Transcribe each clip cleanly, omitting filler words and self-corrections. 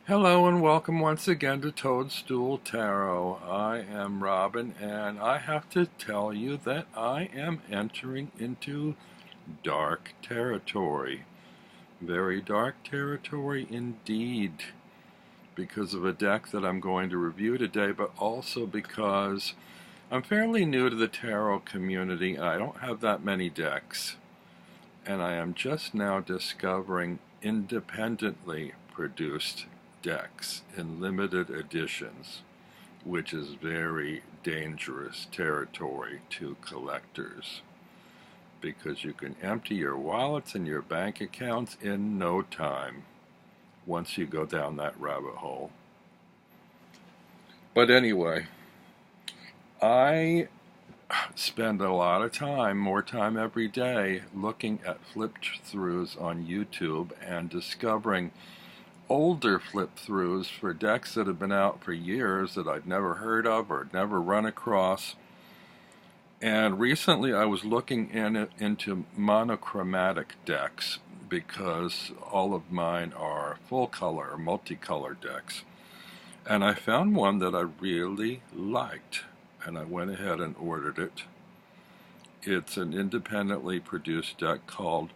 Hello and welcome once again to Toadstool Tarot. I am Robin and I have to tell you that I am entering into dark territory. Very dark territory indeed, because of a deck that I'm going to review today, but also because I'm fairly new to the tarot community and I don't have that many decks. And I am just now discovering independently produced decks in limited editions, which is very dangerous territory to collectors because you can empty your wallets and your bank accounts in no time once you go down that rabbit hole. But anyway, I spend a lot of time, more time every day, looking at flip-throughs on YouTube and discovering older flip-throughs for decks that have been out for years that I'd never heard of or never run across. And recently I was looking into monochromatic decks because all of mine are full-color or multicolor decks. And I found one that I really liked, and I went ahead and ordered it. It's an independently produced deck called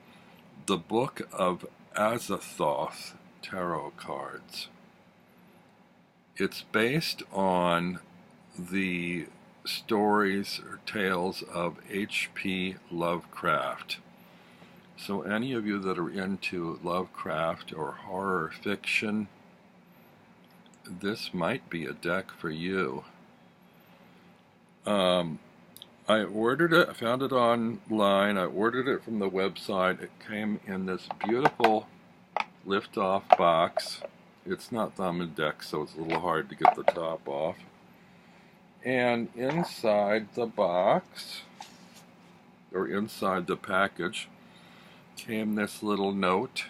The Book of Azathoth Tarot Cards. It's based on the stories or tales of H.P. Lovecraft. So any of you that are into Lovecraft or horror fiction, this might be a deck for you. I ordered it, I found it online, I ordered it from the website. It came in this beautiful lift-off box. It's not thumb and deck, so it's a little hard to get the top off. And inside the box, or inside the package, came this little note.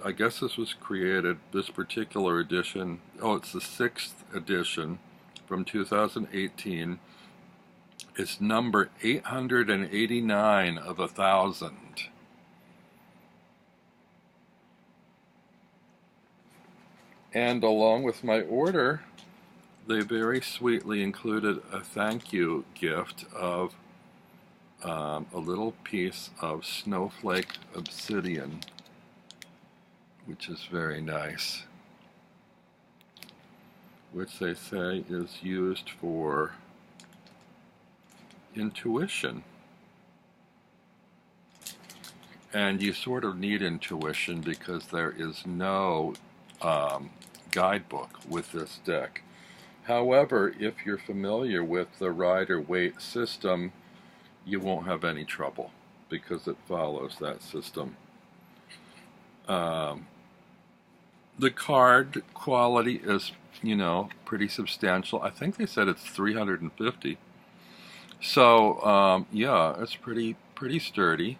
I guess this was created, this particular edition, it's the 6th edition from 2018. It's number 889 of 1,000. And along with my order, they very sweetly included a thank you gift of a little piece of snowflake obsidian, which is very nice, which they say is used for intuition. And you sort of need intuition because there is no guidebook with this deck. However, if you're familiar with the Rider-Waite system, you won't have any trouble because it follows that system. The card quality is, pretty substantial. I think they said it's 350. So, yeah, it's pretty sturdy.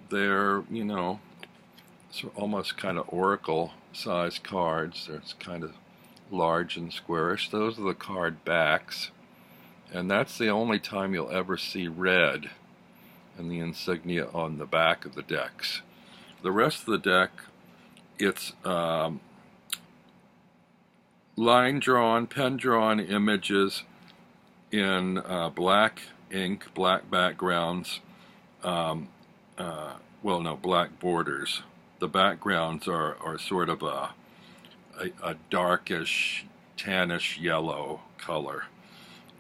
They're, almost kind of oracle-sized cards. They're kind of large and squarish. Those are the card backs. And that's the only time you'll ever see red and the insignia on the back of the decks. The rest of the deck, it's line-drawn, pen-drawn images in black ink, black backgrounds, black borders. The backgrounds are sort of a darkish, tannish yellow color,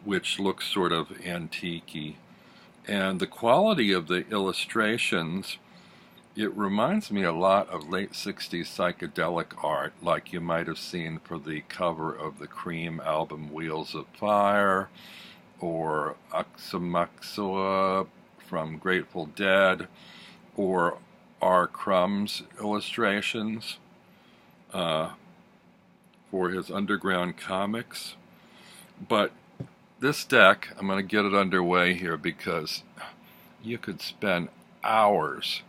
which looks sort of antique-y. And the quality of the illustrations, it reminds me a lot of late 60s psychedelic art, like you might have seen for the cover of the Cream album Wheels of Fire, or Axamaxua from Grateful Dead, or R. Crumb's illustrations for his underground comics. But this deck, I'm going to get it underway here because you could spend hours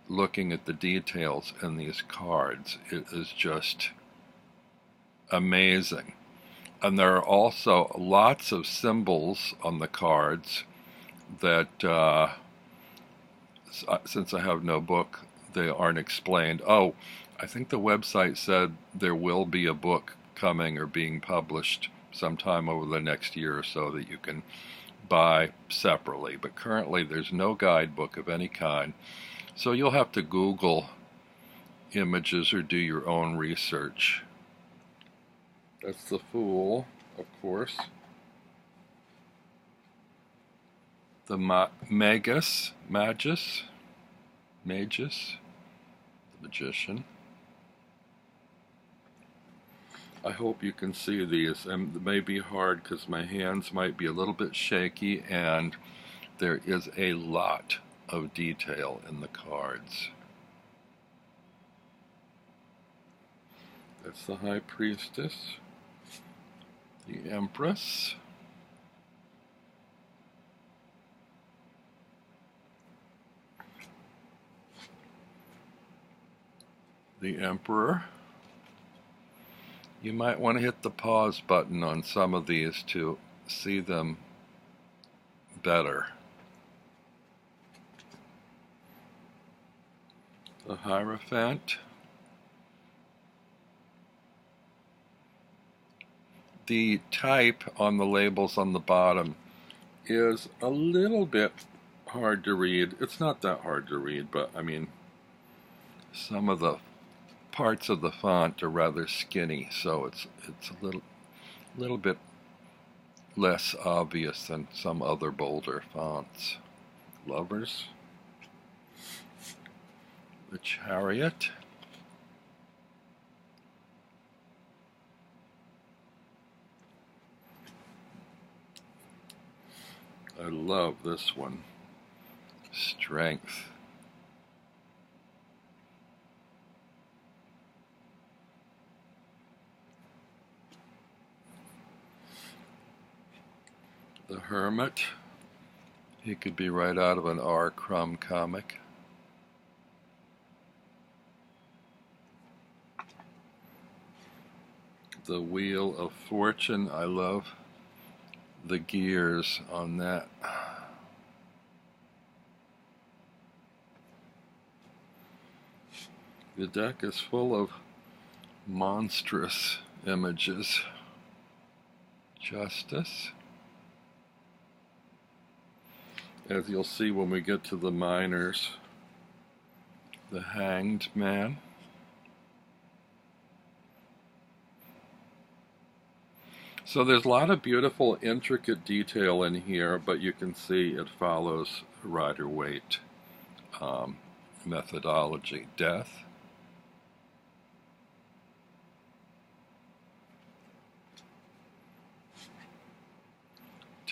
looking at the details in these cards. It is just amazing. And there are also lots of symbols on the cards that since I have no book, they aren't explained. Oh, I think the website said there will be a book coming or being published sometime over the next year or so that you can buy separately. But currently there's no guidebook of any kind. So you'll have to Google images or do your own research. That's the Fool, of course. The Magus, the Magician. I hope you can see these, and it may be hard because my hands might be a little bit shaky, and there is a lot of detail in the cards. That's the High Priestess, the Empress, the Emperor. You might want to hit the pause button on some of these to see them better. The Hierophant. The type on the labels on the bottom is a little bit hard to read. It's not that hard to read, but I mean, some of the parts of the font are rather skinny, so it's a little bit less obvious than some other bolder fonts. Lovers, the Chariot, I love this one, Strength, the Hermit. He could be right out of an R. Crumb comic. The Wheel of Fortune. I love the gears on that. The deck is full of monstrous images. Justice. As you'll see when we get to the minors, the Hanged Man. So there's a lot of beautiful, intricate detail in here, but you can see it follows Rider-Waite methodology. Death.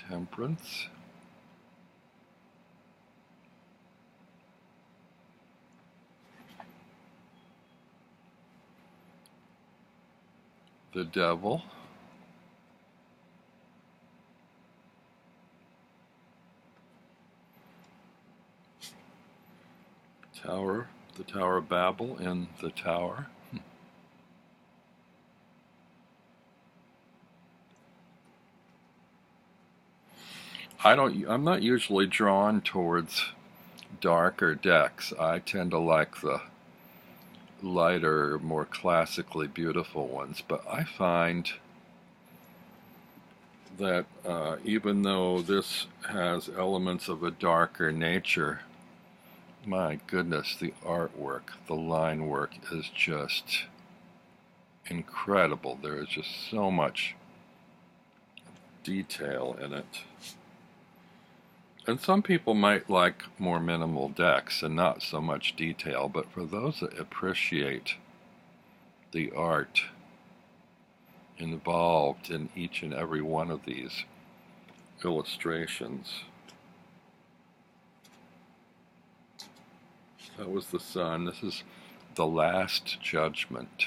Temperance. The Devil. Tower, the Tower of Babel in the Tower. I'm not usually drawn towards darker decks. I tend to like the lighter, more classically beautiful ones, but I find that even though this has elements of a darker nature, my goodness, the artwork, the line work is just incredible. There is just so much detail in it. And some people might like more minimal decks and not so much detail, but for those that appreciate the art involved in each and every one of these illustrations. That was the Sun. This is the Last Judgment.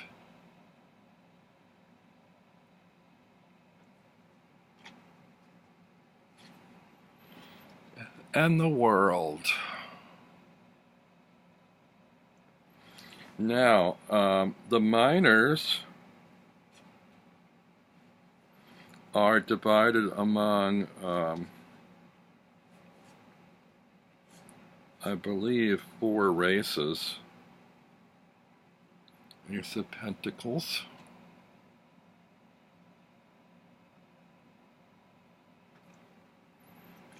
And the World. Now, the minors are divided among I believe, 4 races. Ace of Pentacles.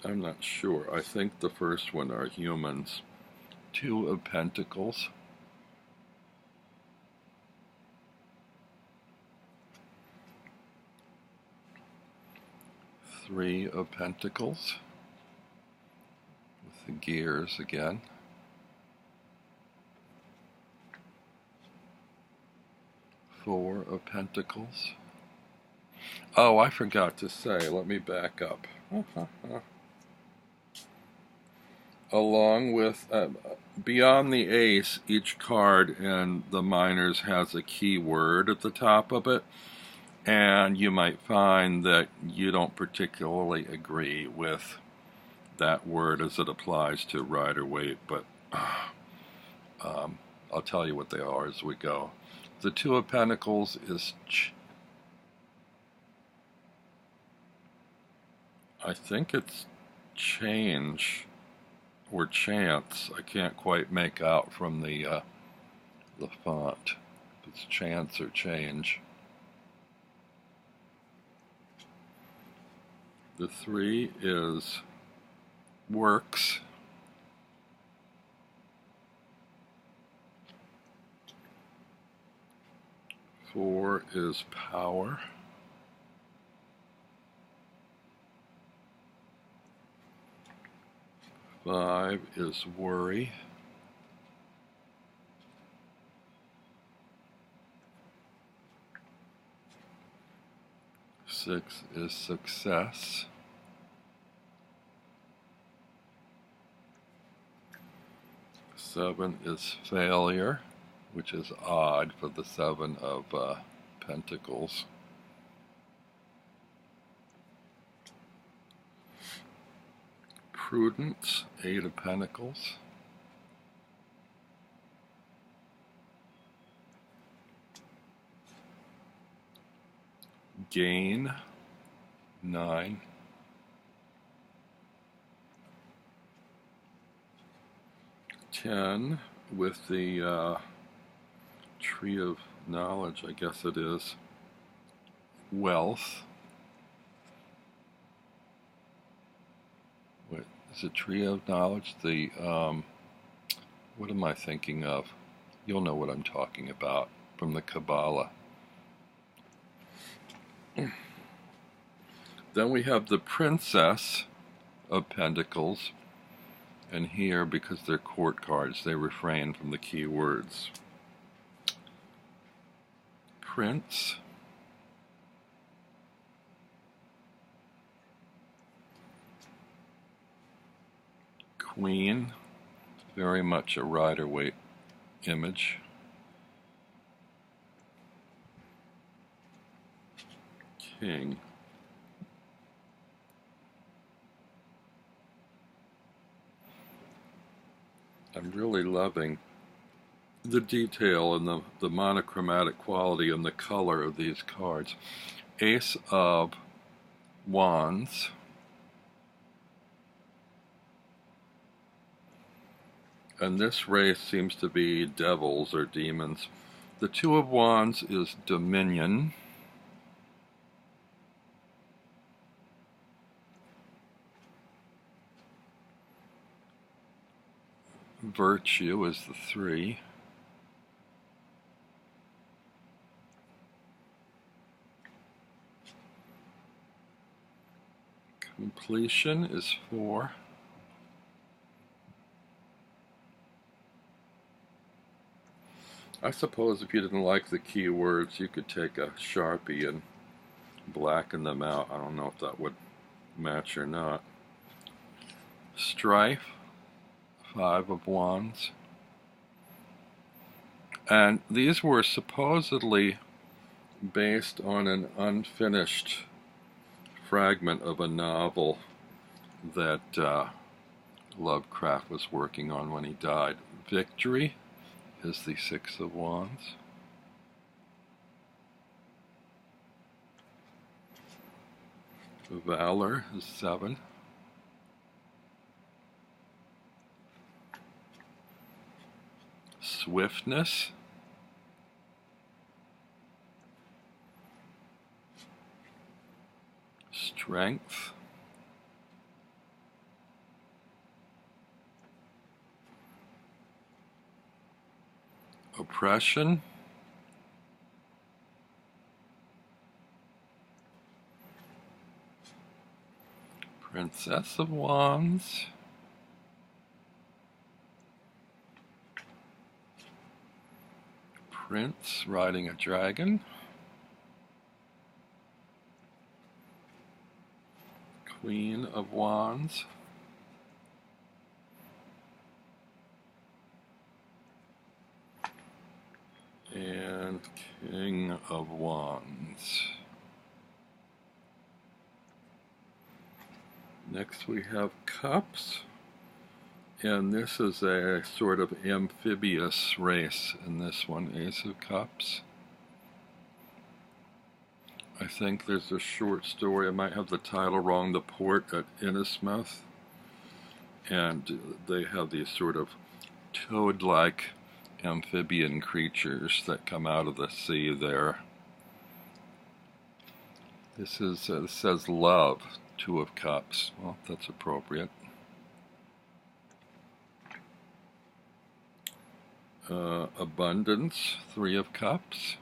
I'm not sure. I think the first one are humans. 2 of Pentacles. 3 of Pentacles. With the gears again. 4 of Pentacles. Oh, I forgot to say, let me back up. Along with, beyond the ace, each card in the minors has a key word at the top of it, and you might find that you don't particularly agree with that word as it applies to Rider-Waite, but I'll tell you what they are as we go. The 2 of Pentacles is I think it's change or chance. I can't quite make out from the font if it's chance or change. The 3 is works. Four is power. 5 is worry. 6 is success. 7 is failure, which is odd for the 7 of Pentacles. Prudence, 8 of Pentacles. Gain, 9. Ten with the Tree of Knowledge, I guess it is. Wealth. Wait, is it Tree of Knowledge? The, what am I thinking of? You'll know what I'm talking about from the Kabbalah. Then we have the Princess of Pentacles. And here, because they're court cards, they refrain from the key words. Prince. Queen. Very much a Rider-Waite image. King. I'm really loving the detail and the monochromatic quality and the color of these cards. Ace of Wands. And this race seems to be devils or demons. The 2 of Wands is dominion. Virtue is the 3. Completion is 4. I suppose if you didn't like the key words, you could take a Sharpie and blacken them out. I don't know if that would match or not. Strife. 5 of Wands. And these were supposedly based on an unfinished fragment of a novel that Lovecraft was working on when he died. Victory is the 6 of Wands. Valor is 7. swiftness, strength, oppression, Princess of Wands, Prince riding a dragon, Queen of Wands, and King of Wands. Next we have Cups, and this is a sort of amphibious race in this one, Ace of Cups. I think there's a short story, I might have the title wrong, The Port at Innismouth, and they have these sort of toad-like amphibian creatures that come out of the sea there. This says love, Two of Cups. Well, that's appropriate. Abundance, Three of Cups.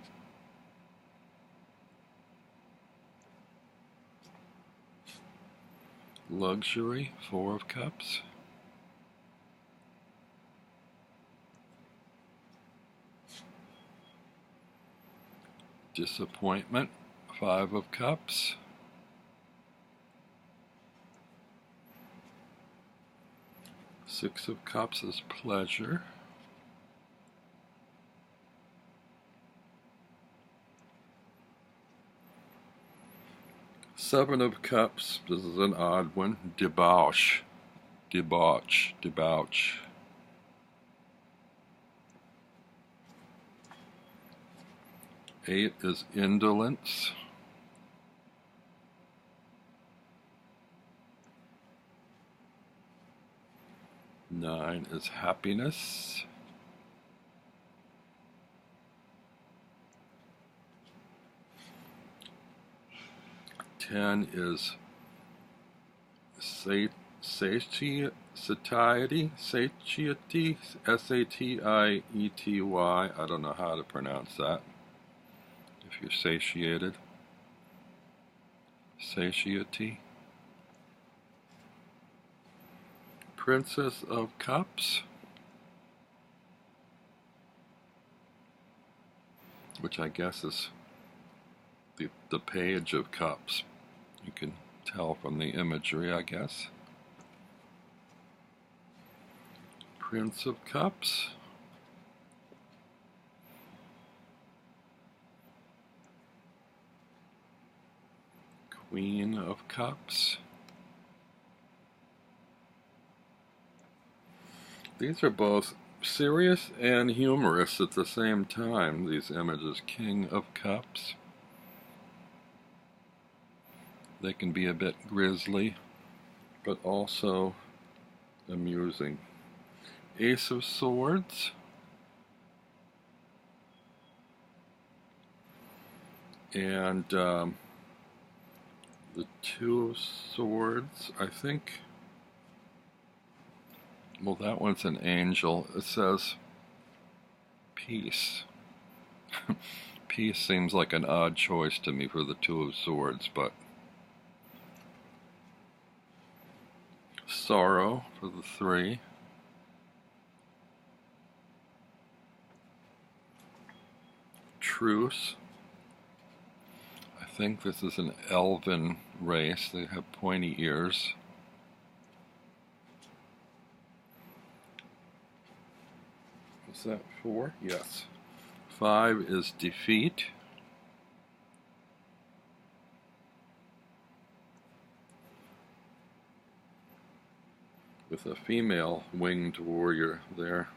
Luxury, Four of Cups. Disappointment, Five of Cups. Six of Cups is pleasure. Seven of Cups, this is an odd one, debauch, debauch, debauch. Eight is indolence. Nine is happiness. 10 is satiety, satiety, S-A-T-I-E-T-Y. I don't know how to pronounce that. If you're satiated. Satiety. Princess of Cups, which I guess is the Page of Cups. You can tell from the imagery, I guess. Prince of Cups. Queen of Cups. These are both serious and humorous at the same time, these images. King of Cups. They can be a bit grisly, but also amusing. Ace of Swords. And the Two of Swords, I think. Well, that one's an angel. It says peace. Peace seems like an odd choice to me for the Two of Swords, but sorrow for the 3. Truce. I think this is an elven race. They have pointy ears. Is that 4? Yes. 5 is defeat. With a female winged warrior there.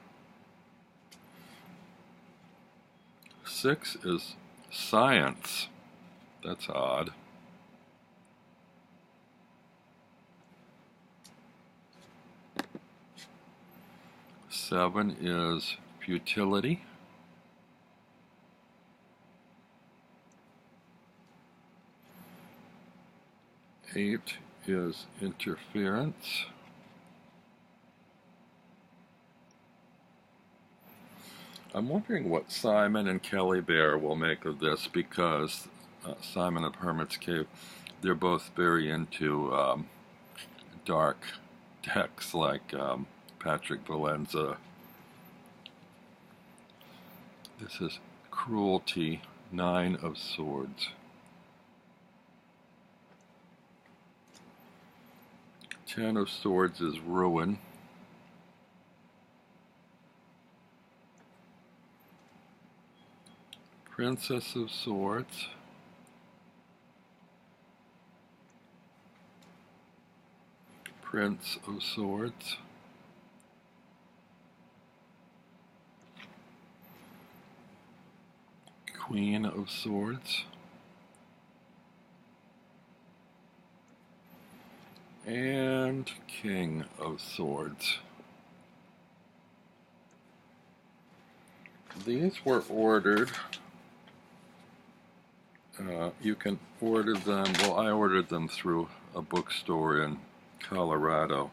6 is science. That's odd. 7 is futility. Eight is interference. I'm wondering what Simon and Kelly Bear will make of this, because Simon of Hermit's Cave, they're both very into dark decks like Patrick Valenza. This is Cruelty, 9 of Swords. 10 of Swords is Ruin. Princess of Swords. Prince of Swords. Queen of Swords. And King of Swords. These were ordered. You can order them, well, I ordered them through a bookstore in Colorado,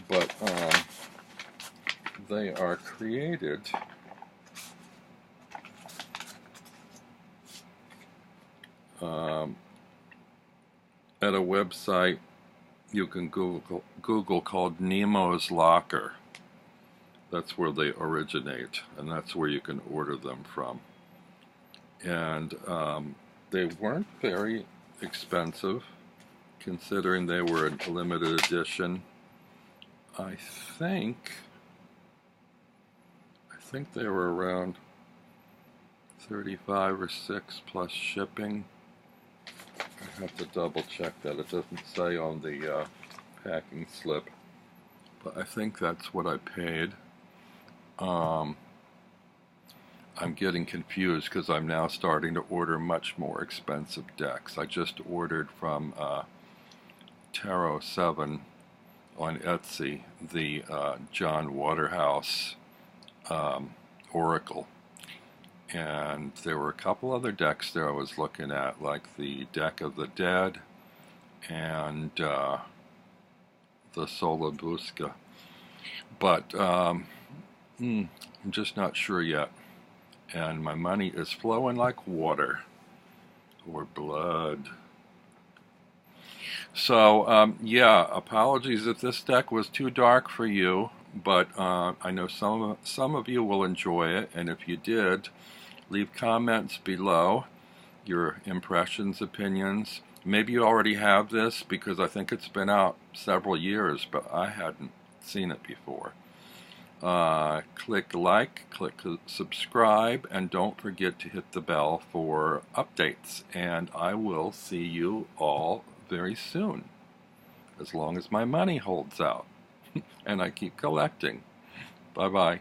but they are created at a website you can Google called Nemo's Locker. That's where they originate, and that's where you can order them from. And they weren't very expensive, considering they were a limited edition. I think they were around $35 or $36 plus shipping. I have to double check that. It doesn't say on the packing slip, but I think that's what I paid. I'm getting confused because I'm now starting to order much more expensive decks. I just ordered from Tarot 7 on Etsy the John Waterhouse Oracle. And there were a couple other decks there I was looking at, like the Deck of the Dead and the Solabusca. But I'm just not sure yet. And my money is flowing like water or blood. So, yeah, apologies if this deck was too dark for you, but I know some of you will enjoy it, and if you did, leave comments below, your impressions, opinions. Maybe you already have this, because I think it's been out several years, but I hadn't seen it before. Click like, click subscribe, and don't forget to hit the bell for updates. And I will see you all very soon, as long as my money holds out and I keep collecting. Bye-bye.